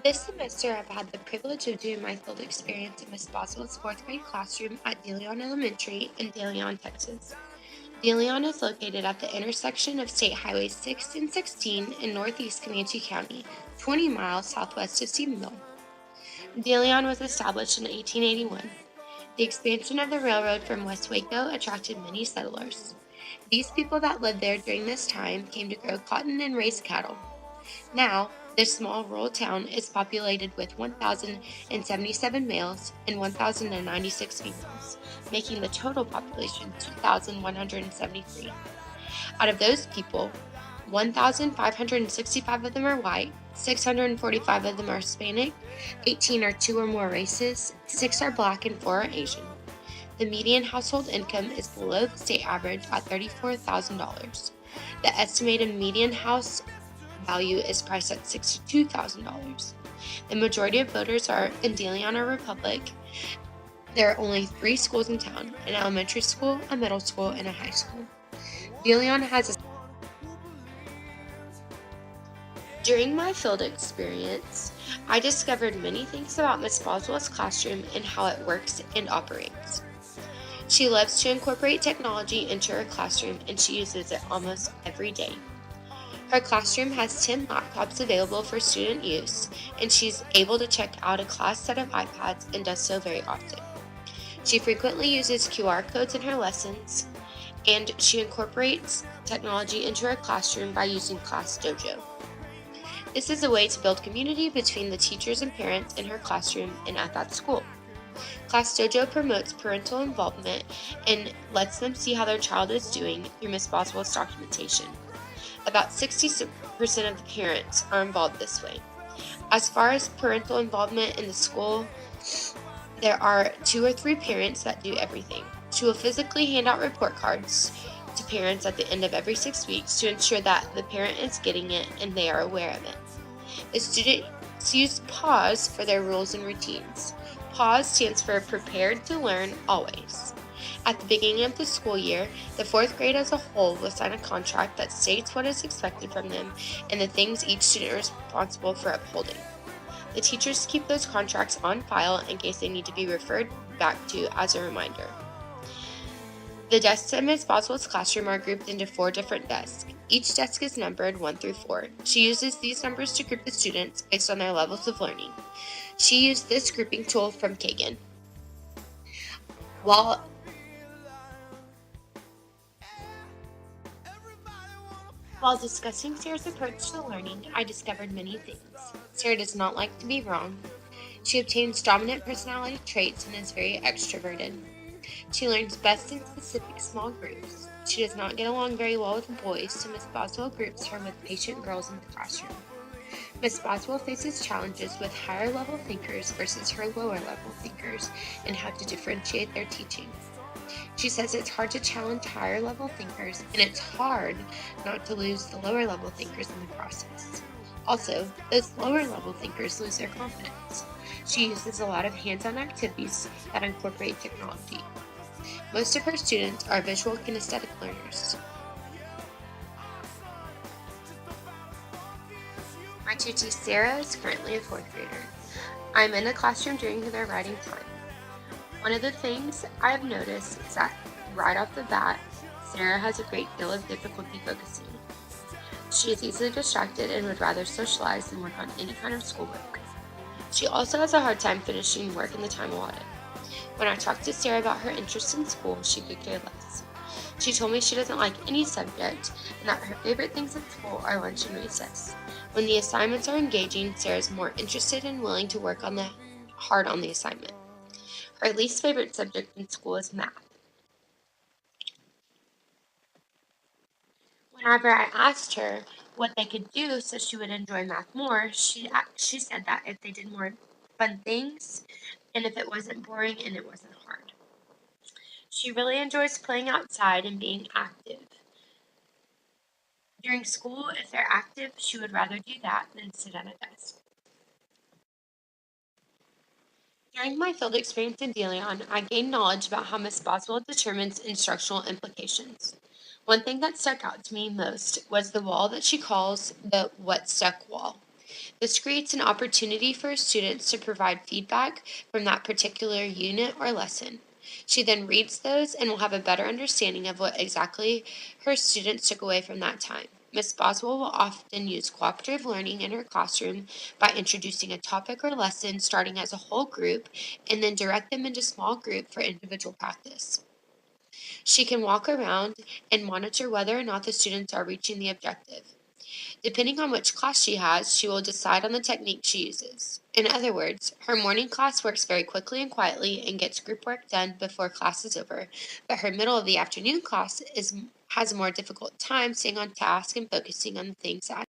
This semester, I've had the privilege of doing my field experience in Miss Boswell's fourth grade classroom at De Leon Elementary in De Leon, Texas. De Leon is located at the intersection of State Highways 6 and 16 in northeast Comanche County, 20 miles southwest of Stephenville. De Leon was established in 1881. The expansion of the railroad from West Waco attracted many settlers. These people that lived there during this time came to grow cotton and raise cattle. Now, this small rural town is populated with 1,077 males and 1,096 females, making the total population 2,173. Out of those people, 1,565 of them are white, 645 of them are Hispanic, 18 are two or more races, 6 are black, and 4 are Asian. The median household income is below the state average at $34,000. The estimated median house value is priced at $62,000. The majority of voters are in De Leon or Republic. There are only 3 schools in town: an elementary school, a middle school, and a high school. De Leon has a During my field experience, I discovered many things about Miss Boswell's classroom and how it works and operates. She loves to incorporate technology into her classroom, and she uses it almost every day. Her classroom has 10 laptops available for student use, and she's able to check out a class set of iPads and does so very often. She frequently uses QR codes in her lessons, and she incorporates technology into her classroom by using Class Dojo. This is a way to build community between the teachers and parents in her classroom and at that school. Class Dojo promotes parental involvement and lets them see how their child is doing through Miss Boswell's documentation. About 60% of the parents are involved this way. As far as parental involvement in the school, there are 2 or 3 parents that do everything. She will physically hand out report cards to parents at the end of every 6 weeks to ensure that the parent is getting it and they are aware of it. The students use PAWS for their rules and routines. PAWS stands for Prepared to Learn Always. At the beginning of the school year, the 4th grade as a whole will sign a contract that states what is expected from them and the things each student is responsible for upholding. The teachers keep those contracts on file in case they need to be referred back to as a reminder. The desks in Ms. Boswell's classroom are grouped into 4 different desks. Each desk is numbered 1 through 4. She uses these numbers to group the students based on their levels of learning. She used this grouping tool from Kagan. While discussing Sarah's approach to learning, I discovered many things. Sarah does not like to be wrong. She obtains dominant personality traits and is very extroverted. She learns best in specific small groups. She does not get along very well with boys, so Miss Boswell groups her with patient girls in the classroom. Miss Boswell faces challenges with higher level thinkers versus her lower level thinkers and how to differentiate their teaching. She says it's hard to challenge higher level thinkers, and it's hard not to lose the lower level thinkers in the process. Also, those lower level thinkers lose their confidence. She uses a lot of hands-on activities that incorporate technology. Most of her students are visual kinesthetic learners. My tutor Sarah is currently a 4th grader. I'm in the classroom during their writing time. One of the things I have noticed is that right off the bat, Sarah has a great deal of difficulty focusing. She is easily distracted and would rather socialize than work on any kind of schoolwork. She also has a hard time finishing work in the time allotted. When I talked to Sarah about her interest in school, she could care less. She told me she doesn't like any subject and that her favorite things at school are lunch and recess. When the assignments are engaging, Sarah is more interested and willing to work hard on the assignment. Her least favorite subject in school is math. Whenever I asked her what they could do so she would enjoy math more, she said that if they did more fun things and if it wasn't boring and it wasn't hard. She really enjoys playing outside and being active. During school, if they're active, she would rather do that than sit at a desk. During my field experience in De Leon, I gained knowledge about how Miss Boswell determines instructional implications. One thing that stuck out to me most was the wall that she calls the "what stuck wall." This creates an opportunity for students to provide feedback from that particular unit or lesson. She then reads those and will have a better understanding of what exactly her students took away from that time. Ms. Boswell will often use cooperative learning in her classroom by introducing a topic or lesson starting as a whole group and then direct them into small group for individual practice. She can walk around and monitor whether or not the students are reaching the objective. Depending on which class she has, she will decide on the technique she uses. In other words, her morning class works very quickly and quietly and gets group work done before class is over, but her middle of the afternoon class has a more difficult time staying on task and focusing on the things that